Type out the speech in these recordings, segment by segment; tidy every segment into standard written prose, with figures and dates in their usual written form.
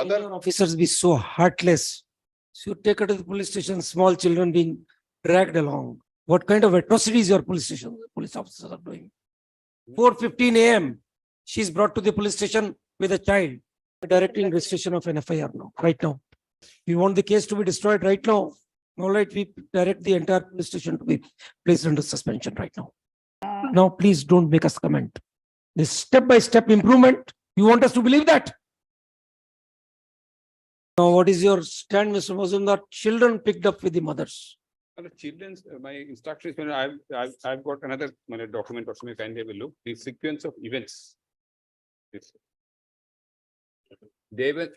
Mother, Your officers be so heartless. So you take her to the police station, small children being dragged along. What kind of atrocities your police officers are doing? 4:15 a.m. She's brought to the police station with a child. Directing registration of an FIR now, right now. We want the case to be destroyed right now. All right, we direct the entire police station to be placed under suspension right now. Now, please don't make us comment. This step-by-step improvement, you want us to believe that? Now, what is your stand, Mr. Mazumdar? Children picked up with the mothers. children's, my instructions, I've got another document also, kindly have a look. The sequence of events.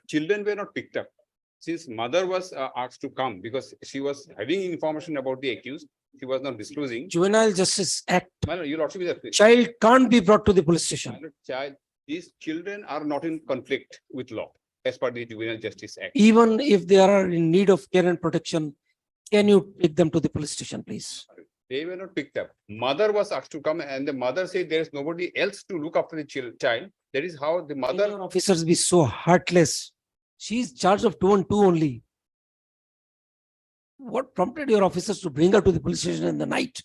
Children were not picked up. Since mother was asked to come because she was having information about the accused, she was not disclosing. Juvenile Justice Act. You'll also be the Child can't be brought to the police station. These children are not in conflict with law as per the Juvenile Justice Act. Even if they are in need of care and protection, can you take them to the police station, please? They were not picked up. Mother was asked to come and the mother said there is nobody else to look after the child. That is how the mother. Your officers be so heartless. She is charged of 2 and 2 only. What prompted your officers to bring her to the police station in the night?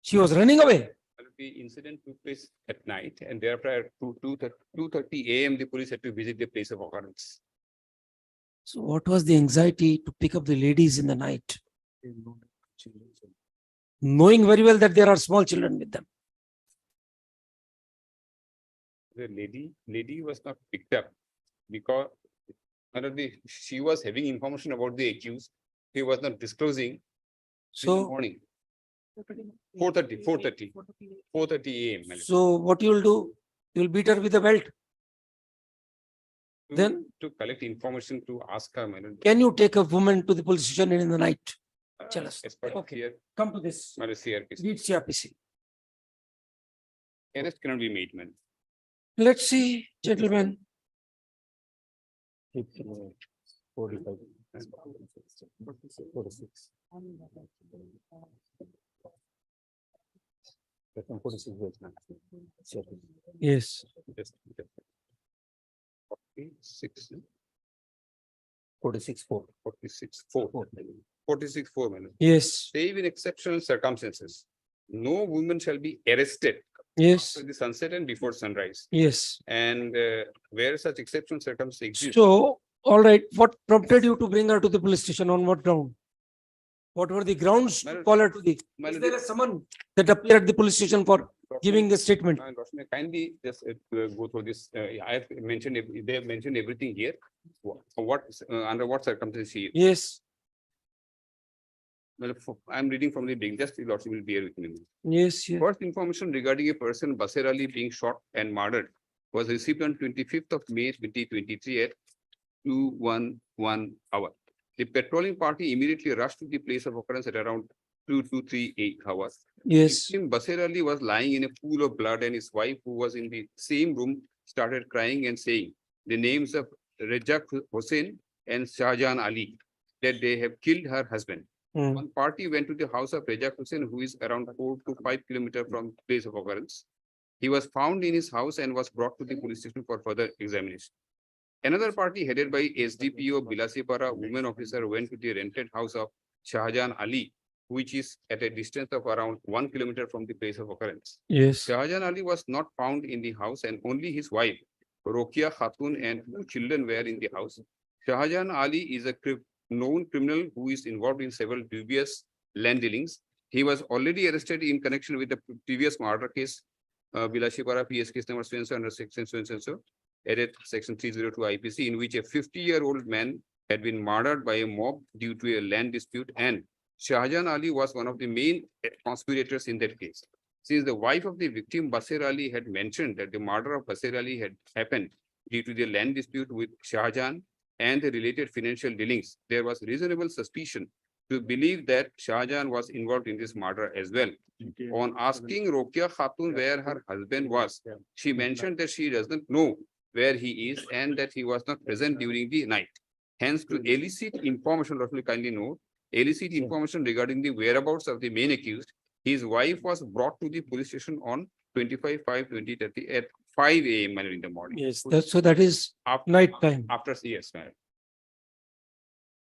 She was running away. The incident took place at night and thereafter at 2:30 a.m. the police had to visit the place of occurrence. So what was the anxiety to pick up the ladies in the night? Knowing very well that there are small children with them. The lady was not picked up because she was having information about the accused. He was not disclosing. So in the morning. 4:30 a.m. So what you will do? You will beat her with a belt. Then to collect information to ask her. Can you take a woman to the police station in the night? Tell us. Okay. Here, come to this. CRPC. Read CRPC. Arrest cannot be made, man. Let's see, gentlemen. 45. 46. 46. Yes. 46. 46. Yes. Save in exceptional circumstances, no woman shall be arrested. Yes. After the sunset and before sunrise. Yes. And where such exceptional circumstances exist. So, all right. What prompted you to bring her to the police station? On what ground? What were the grounds to call her to the? Is there a someone that appeared at the police station for giving the statement? Kindly just go through this. I have mentioned. They have mentioned everything here. What under what circumstances she is. Yes. Well, I'm reading from the beginning. Just lots will bear with me. Yes. Yes. First information regarding a person Basir Ali being shot and murdered was received on 25th of May 2023 at 2:11 hour. The patrolling party immediately rushed to the place of occurrence at around 2:38 hours. Yes. Basir Ali was lying in a pool of blood and his wife, who was in the same room, started crying and saying the names of Rajak Hussain and Shahjahan Ali, that they have killed her husband. One party went to the house of Rajak Hussain, who is around 4 to 5 kilometers from the place of occurrence. He was found in his house and was brought to the police station for further examination. Another party headed by SDPO Bilasipara women officer went to the rented house of Shahjahan Ali, which is at a distance of around 1 kilometer from the place of occurrence. Yes. Shahjahan Ali was not found in the house and only his wife, Rokia Khatun, and 2 children were in the house. Shahjahan Ali is a known criminal who is involved in several dubious land dealings. He was already arrested in connection with the previous murder case, Bilasipara PS case number so under section so edit section 302 IPC, in which a 50-year-old man had been murdered by a mob due to a land dispute, and Shahjahan Ali was one of the main conspirators in that case. Since the wife of the victim, Basir Ali, had mentioned that the murder of Basir Ali had happened due to the land dispute with Shahjahan and the related financial dealings, there was reasonable suspicion to believe that Shahjahan was involved in this murder as well. On asking Rokia Khatun where her husband was, she mentioned that she does not know where he is and that he was not present during the night. Hence, to elicit information, kindly note, elicit information regarding the whereabouts of the main accused, his wife was brought to the police station on 25/5/2030 at 5 a.m. in the morning. Yes, so that is After, night time. after, yes, madam.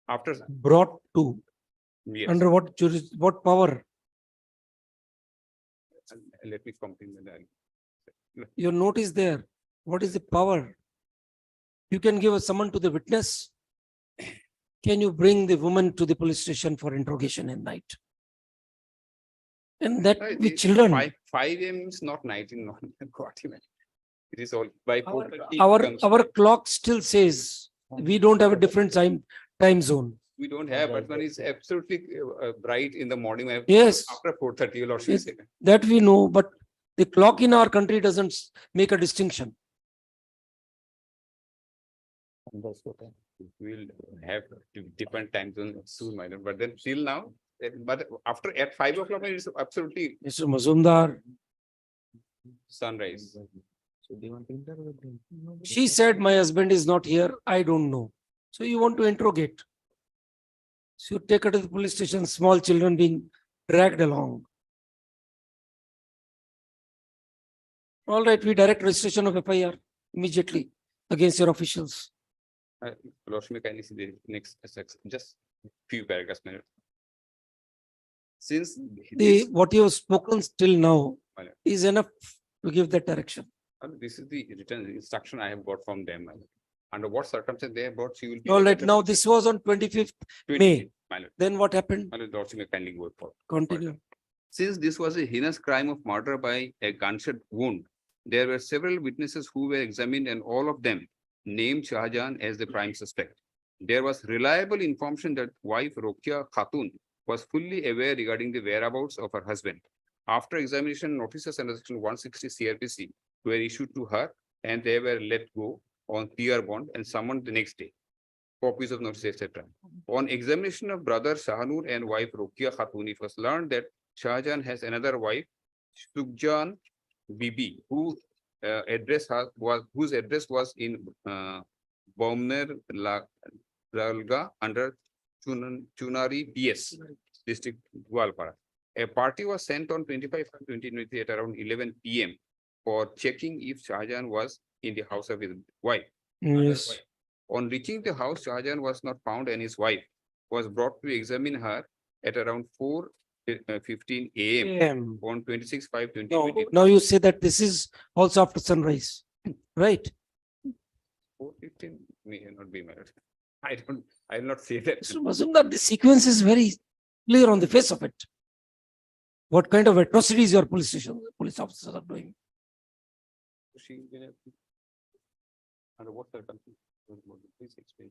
After, Brought to, yes. under what what power? Let me compliment that. Your note is there. What is the power? You can give a summon to the witness. Can you bring the woman to the police station for interrogation at night? And that with children. 5 a.m. is not night in Guwahati. It is all by 4:30 Our clock still says we don't have a different time zone. We don't have, but one is absolutely bright in the morning. Yes. After 4:30, your lordship Yes. said. That we know, but the clock in our country doesn't make a distinction. We'll have different time zones soon, my lord. But then till now, but after at 5 o'clock, it's absolutely Mr. Mazumdar, sunrise. she said my husband is not here. I don't know. So you want to interrogate. So you take her to the police station, small children being dragged along. All right, we direct registration of FIR immediately against your officials. Lordship, may kindly see the next, just few paragraphs, my lord. Since this, What you have spoken till now my lord, is enough to give that direction. this is the written instruction I have got from them, my lord. Under what circumstances they have brought, she will be. All right, now this was on 25th 20, May. my lord. Then what happened? My lord, Lordship, may kindly go forward. Continue. Since this was a heinous crime of murder by a gunshot wound, there were several witnesses who were examined and all of them named Shahjahan as the prime suspect. There was reliable information that wife Rokia Khatun was fully aware regarding the whereabouts of her husband. After examination, notices under section 160 CRPC were issued to her and they were let go on PR bond and summoned the next day. Copies of notice, etc. On examination of brother Shahanur and wife Rokia Khatun, it was learned that Shahjahan has another wife, Sukhjan Bibi, whose address was in Baumner Lalga under Chunari PS district Gwalpara. A party was sent on 25/2023 at around 11 p.m. for checking if Shahjahan was in the house of his wife. Yes. On reaching the house, Shahjahan was not found and his wife was brought to examine her at around 4:15 a.m. on 26/5/2020. Now you say that this is also after sunrise, right? 4:15 may not be married. I will not say that. Mr. Mazumdar, the sequence is very clear on the face of it. What kind of atrocities your police officers are doing? Under what circumstances? Please explain.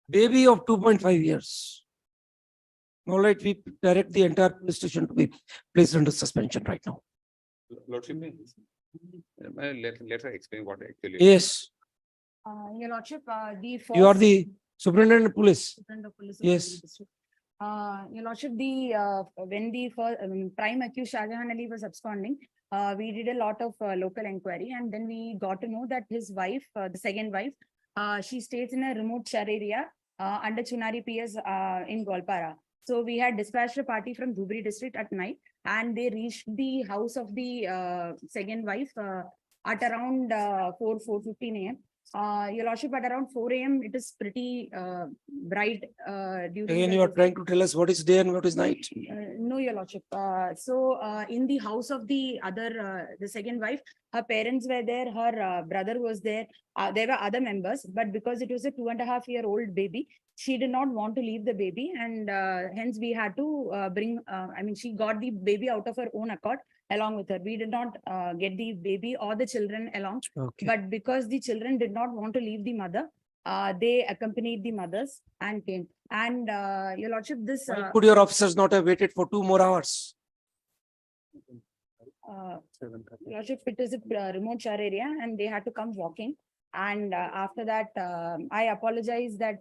Baby of 2.5 years. All right, we direct the entire police station to be placed under suspension right now. Lordship, let her explain what actually. Yes, Your Lordship, you are the superintendent of police. Superintendent of Police of Yes. Dhubri District. Your Lordship, when the prime accused Shahjahan Ali was absconding, we did a lot of local inquiry and then we got to know that his wife, the second wife, she stays in a remote share area under Chunari PS in Golpara. So we had dispatched a party from Dhubri district at night and they reached the house of the second wife at around 4:15 a.m. Your Lordship, at around 4 a.m. it is pretty bright. Again, you are trying to tell us what is day and what is night. No, Your Lordship. In the house of the other, the second wife, her parents were there, her brother was there. There were other members, but because it was a 2.5-year-old baby, she did not want to leave the baby, and hence we had to bring. She got the baby out of her own accord along with her. We did not get the baby or the children along, Okay. but because the children did not want to leave the mother, they accompanied the mothers and came. And Your Lordship, this. Why could your officers not have waited for 2 more hours? Lordship, it is a remote shore area and they had to come walking. And after that, I apologize that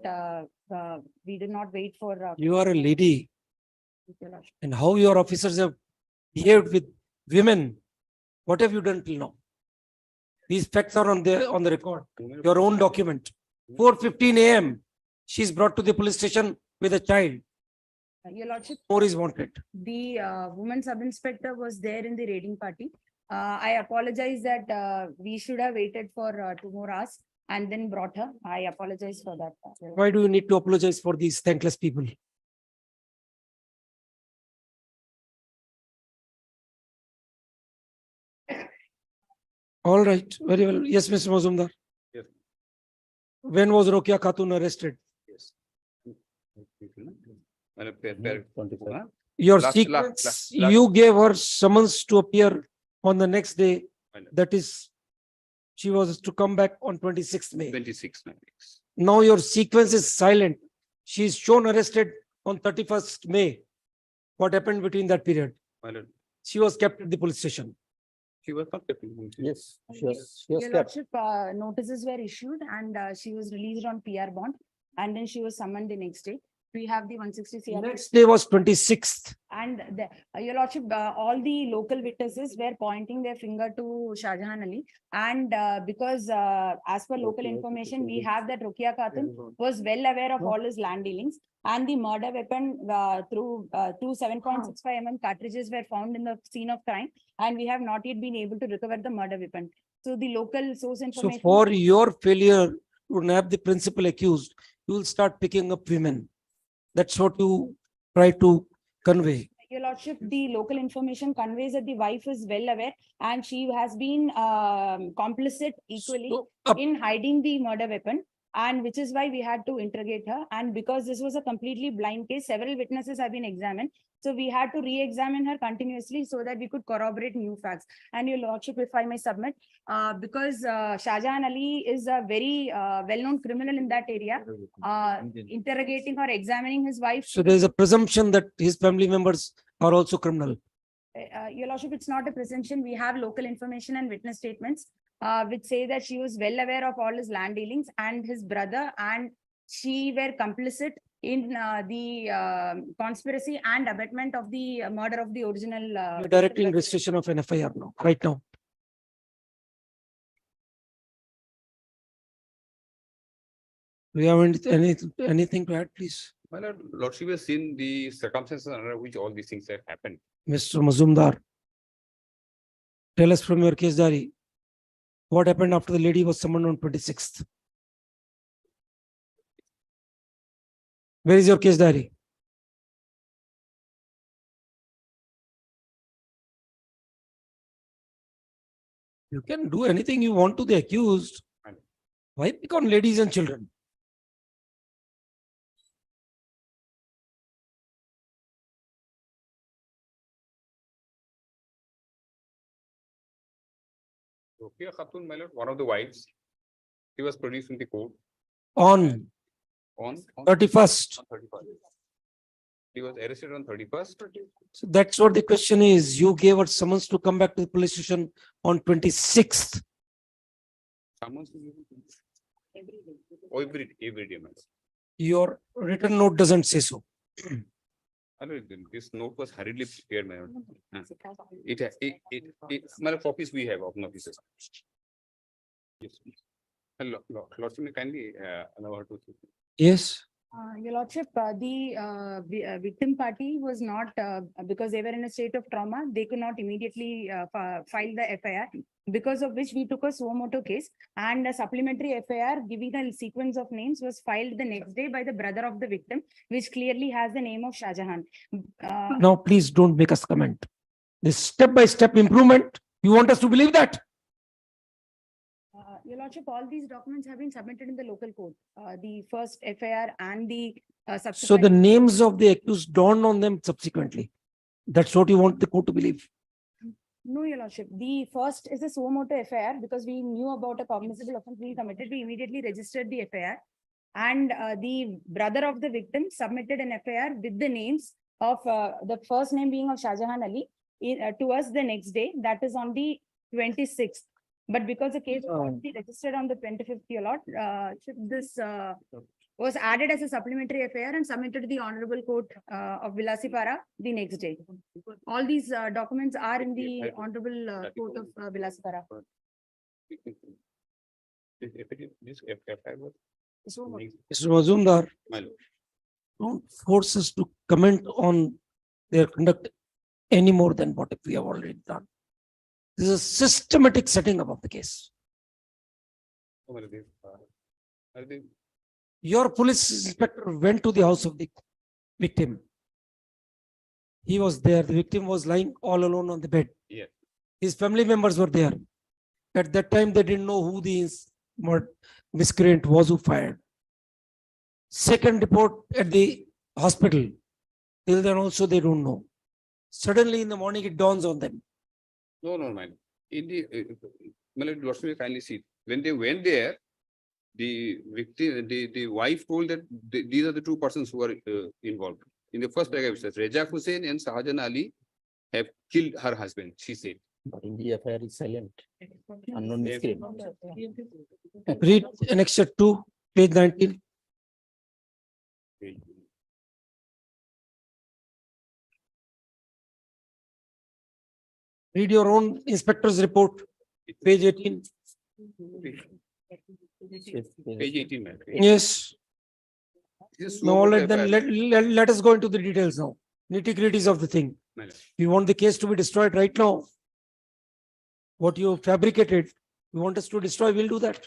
we did not wait for. You are a lady, Your Lordship. and how your officers have behaved with women. What have you done till now? These facts are on the record. Your own document. 4:15 a.m. She's brought to the police station with a child. Your Lordship, More is wanted. the woman sub-inspector was there in the raiding party I apologize that we should have waited for 2 more hours and then brought her. I apologize for that. Why do you need to apologize for these thankless people? All right, very well. Yes, Mr. Mazumdar. Yes. When was Rokia Khatun arrested? Yes. Huh? Your Last- sequence, last- you gave her summons to appear on the next day. That is, she was to come back on 26th May. 26. Now your sequence is silent. She is shown arrested on 31st May. What happened between that period? My lord, She was kept at the police station. she was not kept. Yes, Your yes, lordship, notices were issued and she was released on PR bond and then she was summoned the next day. We have the 160 CR. Next day was 26th. And the, your lordship, all the local witnesses were pointing their finger to Shah Jahan Ali. And because as per local information, we have that Rokia Khatun was well aware of all his land dealings. And the murder weapon through 7.65 mm cartridges were found in the scene of crime. And we have not yet been able to recover the murder weapon. So the local source So information. for your failure to nab the principal accused, you will start picking up women. That's what you try to convey. Your lordship, the local information conveys that the wife is well aware and she has been complicit equally So, in hiding the murder weapon. And which is why we had to interrogate her. And because this was a completely blind case, several witnesses have been examined. So we had to re-examine her continuously so that we could corroborate new facts. And your lordship, if I may submit, because Shah Jahan Ali is a very well-known criminal in that area, interrogating or examining his wife. So there is a presumption that his family members are also criminal. Your lordship, it's not a presumption. We have local information and witness statements which say that she was well aware of all his land dealings and his brother and she were complicit in the conspiracy and abetment of the murder of the original. You're directing registration of an FIR now, right now. Do you have anything to add, please? My lord, lordship has seen the circumstances under which all these things have happened. Mr. Mazumdar, tell us from your case diary, what happened after the lady was summoned on 26th? Where is your case diary? You can do anything you want to the accused. Why pick on ladies and children? Rokia Khatun, my lord, one of the wives, she was produced in the court On on 31st. 31st. She was arrested on 31st. So that's what the question is. You gave her summons to come back to the police station on 26th. Summons to every day, madam. Your written note doesn't say so. This note was hurriedly prepared, madam. Madam, copies we have of notices. Yes. Hello, lordship, may kindly allow her to. Yes. Your lordship, the victim party was not, because they were in a state of trauma, they could not immediately file the FIR. Because of which we took a suo motu case and a supplementary FIR giving a sequence of names was filed the next day by the brother of the victim, which clearly has the name of Shah Jahan. Now, please don't make us comment. This step-by-step improvement, you want us to believe that? Your lordship, all these documents have been submitted in the local court. The first FIR and the So subsequent. the names of the accused dawned on them subsequently. That's what you want the court to believe. No, your lordship, the first is a suo motu FIR because we knew about a cognizable offense being committed. We immediately registered the FIR. And the brother of the victim submitted an FIR with the names of the first name being of Shah Jahan Ali to us the next day, that is on the 26th. But because the case was already registered on the 25th, your lord, this was added as a supplementary FIR and submitted to the Honorable Court of Vilasipara the next day. All these documents are in the Honorable Court of Vilasipara. This FIR was. Mr. Mazumdar, My lord. don't force us to comment on their conduct any more than what we have already done. This is a systematic setting up of the case. Your police inspector went to the house of the victim. He was there. The victim was lying all alone on the bed. Yeah. His family members were there. At that time, they didn't know who the miscreant was who fired. Second report at the hospital. Till then also they don't know. Suddenly in the morning it dawns on them. No, man. In the, Lordship, kindly see, when they went there, the victim, the wife told that these are the two persons who are involved. In the first paragraph, it says, Reza Hussain and Shahajan Ali have killed her husband, she said. But in the FIR is silent. Unknown miscreant. Read annexure 2, page 19. Read your own inspector's report, page 18. Page 18, man. Yes. This is No, so all good right, then FIR. let us go into the details now. Nitty-gritties of the thing. Man. You want the case to be destroyed right now? What you fabricated, you want us to destroy, we'll do that.